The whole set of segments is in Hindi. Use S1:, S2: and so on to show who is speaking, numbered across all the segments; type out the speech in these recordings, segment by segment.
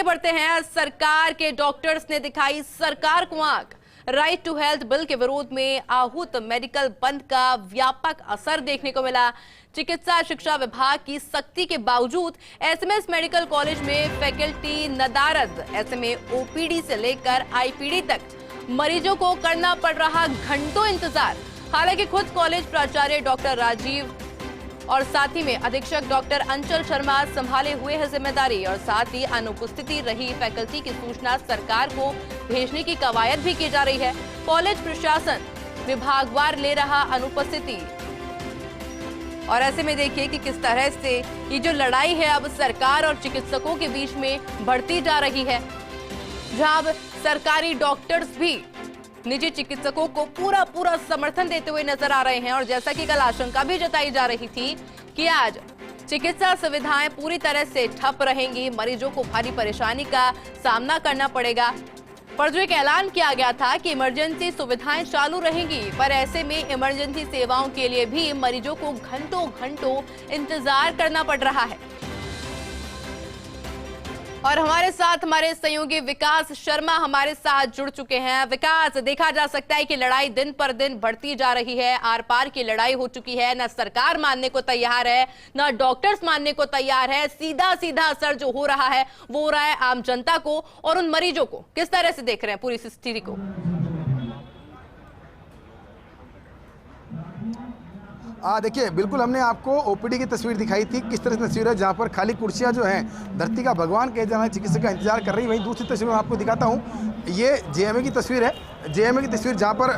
S1: आगे बढ़ते हैं। सरकार के डॉक्टर्स ने दिखाई सरकार को आंख। राइट टू हेल्थ बिल के विरोध में आहूत मेडिकल बंद का व्यापक असर देखने को मिला। चिकित्सा शिक्षा विभाग की सख्ती के बावजूद एसएमएस मेडिकल कॉलेज में फैकल्टी नदारद। ऐसे में ओपीडी से लेकर आईपीडी तक मरीजों को करना पड़ रहा घंटों इंतजार। हालांकि खुद कॉलेज प्राचार्य डॉक्टर राजीव और साथ ही में अधीक्षक डॉक्टर अंचल शर्मा संभाले हुए है जिम्मेदारी, और साथ ही अनुपस्थिति रही फैकल्टी की सूचना सरकार को भेजने की कवायद भी की जा रही है। कॉलेज प्रशासन विभागवार ले रहा अनुपस्थिति, और ऐसे में देखिए कि किस तरह से ये जो लड़ाई है अब सरकार और चिकित्सकों के बीच में बढ़ती जा रही है, जहां अब सरकारी डॉक्टर्स भी निजी चिकित्सकों को पूरा समर्थन देते हुए नजर आ रहे हैं। और जैसा कि कल आशंका भी जताई जा रही थी कि आज चिकित्सा सुविधाएं पूरी तरह से ठप रहेंगी, मरीजों को भारी परेशानी का सामना करना पड़ेगा। पर जो एक ऐलान किया गया था कि इमरजेंसी सुविधाएं चालू रहेंगी, पर ऐसे में इमरजेंसी सेवाओं के लिए भी मरीजों को घंटों इंतजार करना पड़ रहा है। और हमारे साथ हमारे सहयोगी विकास शर्मा हमारे साथ जुड़ चुके हैं। विकास, देखा जा सकता है कि लड़ाई दिन पर दिन बढ़ती जा रही है, आर पार की लड़ाई हो चुकी है। न सरकार मानने को तैयार है, न डॉक्टर्स मानने को तैयार है। सीधा असर जो हो रहा है वो हो रहा है आम जनता को और उन मरीजों को। किस तरह से देख रहे हैं पूरी स्थिति को?
S2: देखिए, बिल्कुल हमने आपको ओपीडी की तस्वीर दिखाई थी, किस तरह की तस्वीर है जहाँ पर खाली कुर्सियाँ जो हैं धरती का भगवान कहे जाने चिकित्सक का इंतजार कर रही है। वहीं दूसरी तस्वीर मैं आपको दिखाता हूँ, ये जेएमए की तस्वीर है। जेएमए की तस्वीर जहाँ पर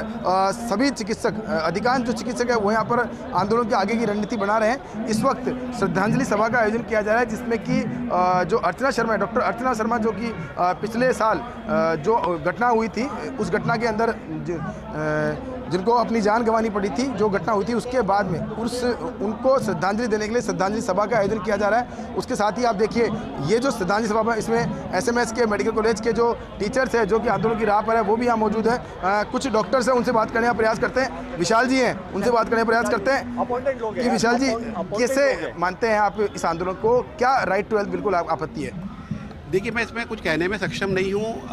S2: सभी चिकित्सक, अधिकांश जो चिकित्सक है वो यहाँ पर आंदोलन के आगे की रणनीति बना रहे हैं। इस वक्त श्रद्धांजलि सभा का आयोजन किया जा रहा है, जिसमें कि जो अर्चना शर्मा है, डॉक्टर अर्चना शर्मा, जो कि पिछले साल जो घटना हुई थी उस घटना के अंदर जिनको अपनी जान गंवानी पड़ी थी, जो घटना हुई थी उसके बाद में उनको श्रद्धांजलि देने के लिए श्रद्धांजलि सभा का आयोजन किया जा रहा है। उसके साथ ही आप देखिए ये जो श्रद्धांजलि सभा, इसमें एसएमएस के मेडिकल कॉलेज के जो टीचर्स हैं जो कि आंदोलन की राह पर है वो भी यहाँ मौजूद है। कुछ डॉक्टर्स हैं, उनसे बात करने का प्रयास करते हैं। विशाल जी हैं, उनसे बात करने का प्रयास करते हैं कि विशाल जी, कैसे मानते हैं आप इस आंदोलन को? क्या राइट टू हेल्थ बिल्कुल आपत्ति है?
S3: देखिए, मैं इसमें कुछ कहने में सक्षम नहीं हूँ।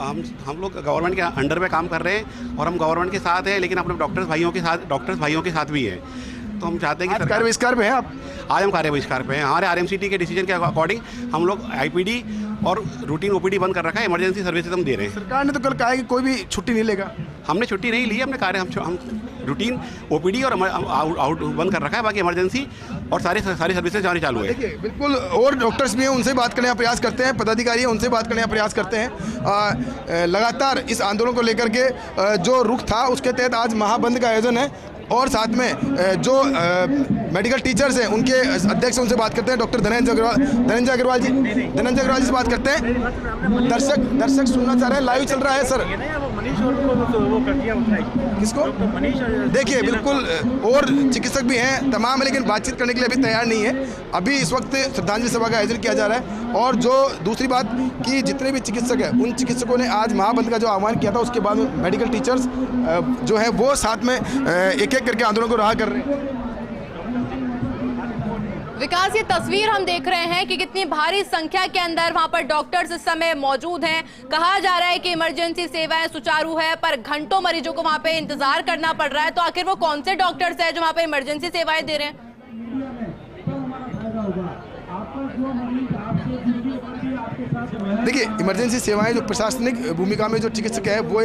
S3: हम लोग गवर्नमेंट के अंडर में काम कर रहे हैं और हम गवर्नमेंट के साथ हैं, लेकिन अपने डॉक्टर्स भाइयों के साथ भी हैं। तो हम चाहते हैं कि
S2: कार्य बहिष्कार पे हैं आप?
S3: आज हम कार्य बहिष्कार पे हैं। हमारे आरएमसीटी के डिसीजन के अकॉर्डिंग हम लोग आईपीडी और रूटीन ओपीडी बंद कर रखा है, इमरजेंसी सर्विसेज हम दे रहे हैं।
S2: सरकार ने तो कल कहा है कि कोई भी छुट्टी नहीं लेगा।
S3: हमने छुट्टी नहीं ली, हमने कार्य हम रूटीन ओपीडी और आउट बंद कर रखा है, बाकी इमरजेंसी और सारी सर्विसेज जानी चालू है।
S2: देखिए, बिल्कुल और डॉक्टर्स भी हैं, उनसे बात करने का प्रयास करते हैं, पदाधिकारी हैं उनसे बात करने का प्रयास करते हैं। लगातार इस आंदोलन को लेकर के जो रुख था उसके तहत आज महाबंद का आयोजन है, और साथ में जो मेडिकल टीचर्स हैं उनके अध्यक्ष उनसे बात करते हैं, डॉक्टर धनंजय अग्रवाल जी से बात करते हैं। दर्शक सुनना चाह रहे हैं, लाइव चल रहा है सर। किसको? देखिए, बिल्कुल और चिकित्सक भी हैं तमाम, लेकिन बातचीत करने के लिए अभी तैयार नहीं है। अभी इस वक्त श्रद्धांजलि सभा का आयोजन किया जा रहा है। और जो दूसरी बात कि जितने भी चिकित्सक हैं उन चिकित्सकों ने आज महाबंद का जो आह्वान किया था उसके बाद मेडिकल टीचर्स जो है वो साथ में एक करके आंदोलन को रहा कर रहे हैं।
S1: विकास, ये तस्वीर हम देख रहे हैं कि कितनी भारी संख्या के अंदर वहां पर डॉक्टर्स इस समय मौजूद हैं। कहा जा रहा है कि इमरजेंसी सेवाएं सुचारू है, पर घंटों मरीजों को वहां पे इंतजार करना पड़ रहा है। तो आखिर वो कौन से डॉक्टर्स हैं जो वहां पे इमरजेंसी सेवाएं दे रहे हैं?
S2: देखिए, इमरजेंसी सेवाएं जो प्रशासनिक भूमिका में जो चिकित्सक है वो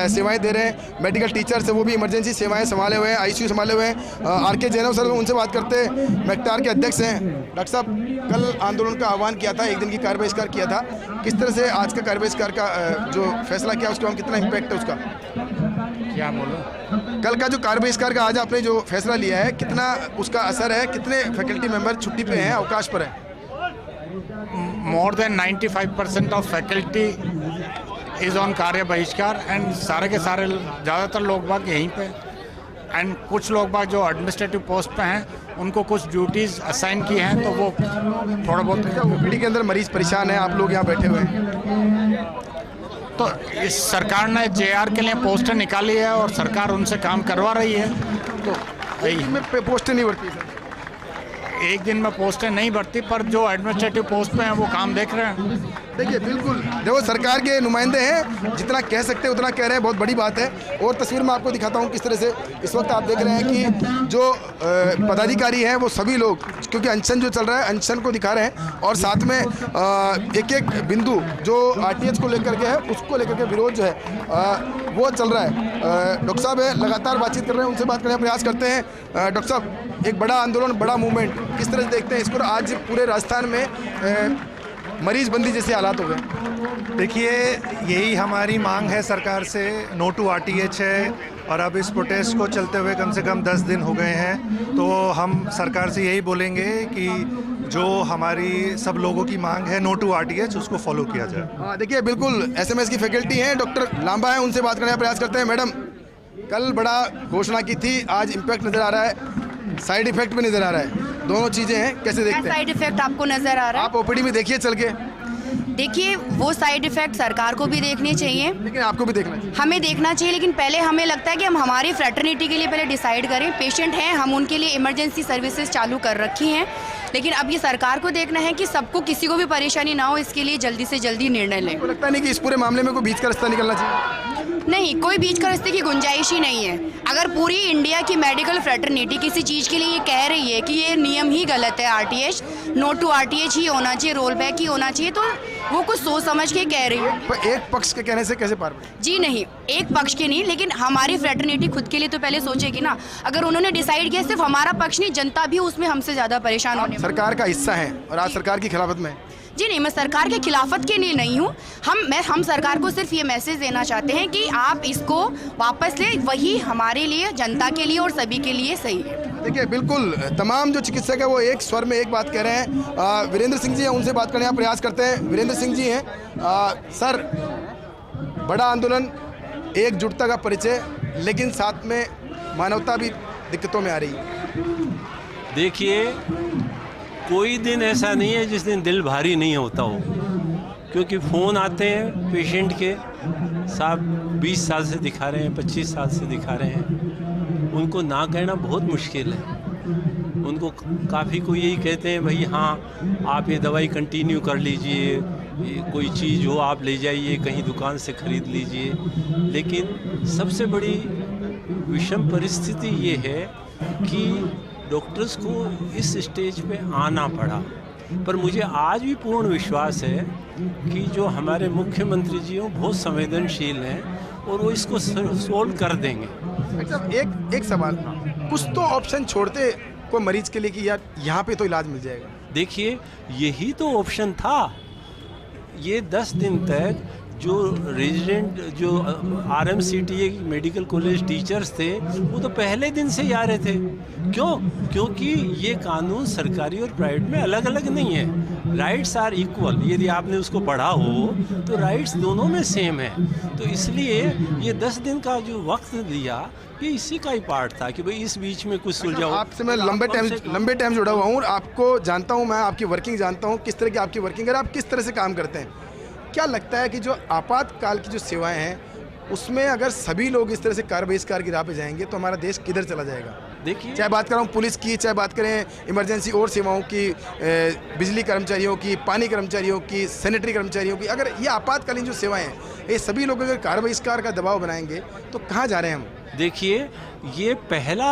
S2: सेवाएं दे रहे हैं। मेडिकल टीचर्स है वो भी इमरजेंसी सेवाएं संभाले हुए हैं, आईसीयू संभाले हुए हैं। आरके जैनव सर, उनसे बात करते हैं, मेक्टार के अध्यक्ष हैं। डॉक्टर साहब, कल आंदोलन का आह्वान किया था, एक दिन की कार्य बहिष्कार किया था, किस तरह से आज का कार्य बहिष्कार का जो फैसला किया उसका कितना इम्पैक्ट है उसका?
S4: क्या बोलो?
S2: कल का जो कार्य बहिष्कार का आज आपने जो फैसला लिया है, कितना उसका असर है? कितने फैकल्टी मेंबर छुट्टी पे हैं, अवकाश पर हैं?
S4: More than 95% of faculty is on कार्य बहिष्कार एंड सारे के सारे ज़्यादातर लोग बाग यहीं पे, एंड कुछ लोग बाग जो एडमिनिस्ट्रेटिव पोस्ट पे हैं उनको कुछ ड्यूटीज़ असाइन की हैं, तो वो थोड़ा बहुत।
S2: ओपीडी के अंदर मरीज परेशान हैं, आप लोग यहाँ बैठे हुए हैं,
S4: तो इस सरकार ने जेआर के लिए पोस्टें निकाली है और सरकार उनसे काम करवा रही है। तो
S2: इसमें पोस्टें नहीं बढ़ती सर?
S4: एक दिन में पोस्टें नहीं बढ़ती, पर जो एडमिनिस्ट्रेटिव पोस्ट पे हैं वो काम देख रहे हैं।
S2: देखिए बिल्कुल, देखो सरकार के नुमाइंदे हैं, जितना कह सकते हैं उतना कह रहे हैं, बहुत बड़ी बात है। और तस्वीर में आपको दिखाता हूँ किस तरह से इस वक्त आप देख रहे हैं कि जो पदाधिकारी हैं वो सभी लोग, क्योंकि अनशन जो चल रहा है अनशन को दिखा रहे हैं, और साथ में एक एक बिंदु जो आरटीएच को लेकर के है उसको लेकर के विरोध जो है वो चल रहा है। डॉक्टर साहब है लगातार बातचीत कर रहे हैं, उनसे बात करने का प्रयास करते हैं। डॉक्टर साहब, एक बड़ा आंदोलन, बड़ा मूवमेंट, किस तरह से देखते हैं इसको? आज पूरे राजस्थान में मरीज बंदी जैसे हालात हो गए।
S5: देखिए, यही हमारी मांग है सरकार से, नो टू आरटीएच है, और अब इस प्रोटेस्ट को चलते हुए कम से कम 10 दिन हो गए हैं। तो हम सरकार से यही बोलेंगे कि जो हमारी सब लोगों की मांग है नो टू आरटीएच, उसको फॉलो किया जाए।
S2: हाँ देखिए, बिल्कुल एसएमएस की फैकल्टी हैं, डॉक्टर लांबा है, उनसे बात करने का प्रयास करते हैं। मैडम, कल बड़ा घोषणा की थी, आज इम्पैक्ट नज़र आ रहा है, साइड इफेक्ट भी नज़र आ रहा है, दोनों चीज़ें हैं, कैसे देखते हैं?
S6: साइड इफेक्ट आपको नजर आ रहा है?
S2: आप ओपीडी में देखिए चल के।
S6: देखिए, वो साइड इफेक्ट सरकार को भी देखने चाहिए,
S2: लेकिन आपको भी देखना चाहिए।
S6: हमें देखना चाहिए, लेकिन पहले हमें लगता है कि हम हमारी फ्रेटर्निटी के लिए पहले डिसाइड करें। पेशेंट हैं, हम उनके लिए इमरजेंसी सर्विसेज चालू कर रखी हैं, लेकिन अब ये सरकार को देखना है कि सबको, किसी को भी परेशानी ना हो, इसके लिए जल्दी से जल्दी निर्णय लें।
S2: आपको लगता नहीं कि इस पूरे मामले में कोई बीच का रास्ता निकलना चाहिए?
S6: नहीं, कोई बीच का रास्ते की गुंजाइश ही नहीं है। अगर पूरी इंडिया की मेडिकल फ्रेटर्निटी किसी चीज़ के लिए ये कह रही है कि ये नियम ही गलत है, आरटीएच, नो टू आरटीएच ही होना चाहिए, रोल बैक ही होना चाहिए, तो वो कुछ सोच समझ के कह रही है।
S2: पर एक पक्ष के कहने से कैसे पार पड़े?
S6: जी नहीं, एक पक्ष के नहीं, लेकिन हमारी फ्रेटर्निटी खुद के लिए तो पहले सोचेगी ना। अगर उन्होंने डिसाइड किया, सिर्फ हमारा पक्ष नहीं, जनता भी उसमें हमसे ज़्यादा परेशान होने।
S2: सरकार का हिस्सा है और आज सरकार की खिलाफत में है।
S6: जी नहीं, मैं सरकार के खिलाफत के लिए नहीं हूँ। हम सरकार को सिर्फ ये मैसेज देना चाहते हैं कि आप इसको वापस ले, वही हमारे लिए, जनता के लिए और सभी के लिए सही है।
S2: देखिए बिल्कुल, तमाम जो चिकित्सक है वो एक स्वर में एक बात कह रहे हैं। वीरेंद्र सिंह जी हैं, उनसे बात करने का प्रयास करते हैं। वीरेंद्र सिंह जी हैं, सर, बड़ा आंदोलन, एकजुटता का परिचय, लेकिन साथ में मानवता भी दिक्कतों में आ रही है।
S7: देखिए, कोई दिन ऐसा नहीं है जिस दिन दिल भारी नहीं होता हो, क्योंकि फ़ोन आते हैं पेशेंट के, साहब 20 साल से दिखा रहे हैं, 25 साल से दिखा रहे हैं, उनको ना कहना बहुत मुश्किल है। उनको काफ़ी को यही कहते हैं, भाई हाँ आप ये दवाई कंटिन्यू कर लीजिए, कोई चीज़ हो आप ले जाइए, कहीं दुकान से ख़रीद लीजिए। लेकिन सबसे बड़ी विषम परिस्थिति ये है कि डॉक्टर्स को इस स्टेज पे आना पड़ा। पर मुझे आज भी पूर्ण विश्वास है कि जो हमारे मुख्यमंत्री जी हैं बहुत संवेदनशील हैं और वो इसको सोल्व कर देंगे।
S2: अच्छा, एक सवाल, कुछ तो ऑप्शन छोड़ते कोई मरीज के लिए कि यार यहाँ पे तो इलाज मिल जाएगा।
S7: देखिए, यही तो ऑप्शन था। ये 10 दिन तक जो रेजिडेंट, जो RMCTA मेडिकल कॉलेज टीचर्स थे, वो तो पहले दिन से ही आ रहे थे। क्यों? क्योंकि ये कानून सरकारी और प्राइवेट में अलग अलग नहीं है। Rights are equal. यदि आपने उसको पढ़ा हो तो राइट्स दोनों में सेम है। तो इसलिए ये 10 दिन का जो वक्त दिया, ये इसी का ही पार्ट था कि भाई इस बीच में कुछ सुलझाओ।
S2: आपसे मैं लंबे टाइम जुड़ा हुआ हूँ, आपको जानता हूँ, मैं आपकी वर्किंग जानता हूँ, किस तरह की आपकी वर्किंग है, आप किस तरह से काम करते हैं। क्या लगता है कि जो आपातकाल की जो सेवाएं हैं उसमें अगर सभी लोग इस तरह से कार बहिष्कार की राह पे जाएंगे तो हमारा देश किधर चला जाएगा?
S7: देखिए,
S2: चाहे बात करें पुलिस की, चाहे बात करें इमरजेंसी और सेवाओं की, बिजली कर्मचारियों की, पानी कर्मचारियों की, सैनिटरी कर्मचारियों की, अगर ये आपातकालीन जो सेवाएं हैं, ये सभी लोग अगर कार बहिष्कार का दबाव बनाएंगे तो कहाँ जा रहे हैं हम?
S7: देखिए, ये पहला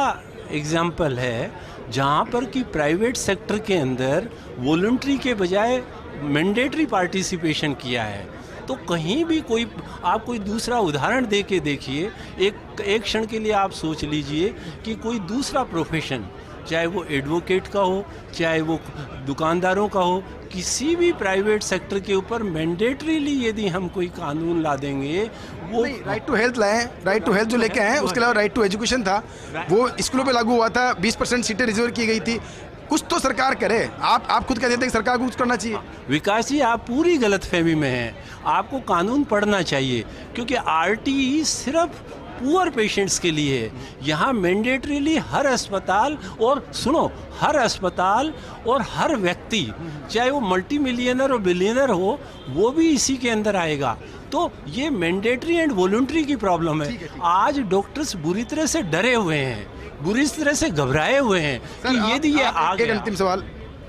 S7: एग्जाम्पल है जहाँ पर कि प्राइवेट सेक्टर के अंदर वॉलंटरी के बजाय मैंडेटरी पार्टिसिपेशन किया है। तो कहीं भी कोई, आप कोई दूसरा उदाहरण दे के देखिए, एक क्षण के लिए आप सोच लीजिए कि कोई दूसरा प्रोफेशन, चाहे वो एडवोकेट का हो, चाहे वो दुकानदारों का हो, किसी भी प्राइवेट सेक्टर के ऊपर मैंडेटरीली यदि हम कोई कानून ला देंगे, वो
S2: राइट टू हेल्थ लाए, राइट टू हेल्थ जो लेके आए हैं, उसके अलावा राइट टू एजुकेशन था, वो स्कूलों पे लागू हुआ था, 20% सीटें रिजर्व की गई थी। कुछ तो सरकार करे। आप खुद कहते थे कि सरकार को कुछ करना चाहिए।
S7: विकास जी, आप पूरी गलतफहमी में हैं। आपको कानून पढ़ना चाहिए, क्योंकि RTE सिर्फ पुअर पेशेंट्स के लिए है। यहाँ मैंडेटरीली हर अस्पताल, और सुनो, हर अस्पताल और हर व्यक्ति, चाहे वो मल्टी मिलियनर और बिलियनर हो, वो भी इसी के अंदर आएगा। तो ये मैंडेटरी एंड वॉलंटरी की प्रॉब्लम है। आज डॉक्टर्स बुरी तरह से डरे हुए हैं, बुरी तरह से घबराए हुए हैं कि यदि ये आ गया।
S2: एक अंतिम सवाल,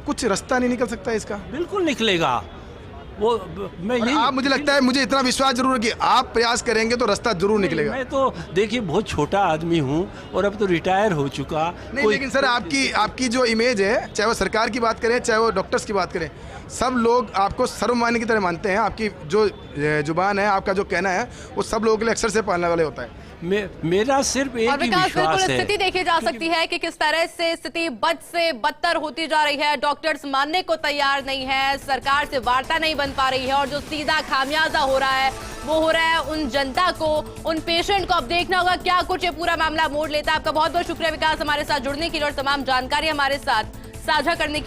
S2: कुछ रास्ता नहीं निकल सकता इसका?
S7: बिल्कुल निकलेगा। वो मैं
S2: और
S7: यही
S2: आप, मुझे लगता है, मुझे इतना विश्वास जरूर है कि आप प्रयास करेंगे तो रास्ता जरूर निकलेगा।
S7: मैं तो देखिए बहुत छोटा आदमी हूँ और अब तो रिटायर हो चुका।
S2: नहीं, लेकिन सर आपकी जो इमेज है, चाहे वो सरकार की बात करें चाहे वो डॉक्टर्स की बात करें, सब लोग आपको सर्वमान्य की तरह मानते हैं। आपकी जो जुबान है, आपका जो कहना है, वो सब लोगों के लिए अक्षर से पालने वाले होता है।
S7: मेरा सिर्फ एक
S1: और
S7: ही
S1: विकास,
S7: विश्वास
S1: बिल्कुल
S7: है।
S1: स्थिति देखी जा सकती है कि किस तरह से स्थिति बद से बदतर होती जा रही है। डॉक्टर्स मानने को तैयार नहीं है, सरकार से वार्ता नहीं बन पा रही है, और जो सीधा खामियाजा हो रहा है वो हो रहा है उन जनता को, उन पेशेंट को। अब देखना होगा क्या कुछ ये पूरा मामला मोड़ लेता है। आपका बहुत बहुत शुक्रिया विकास, हमारे साथ जुड़ने के लिए और तमाम जानकारी हमारे साथ साझा करने की।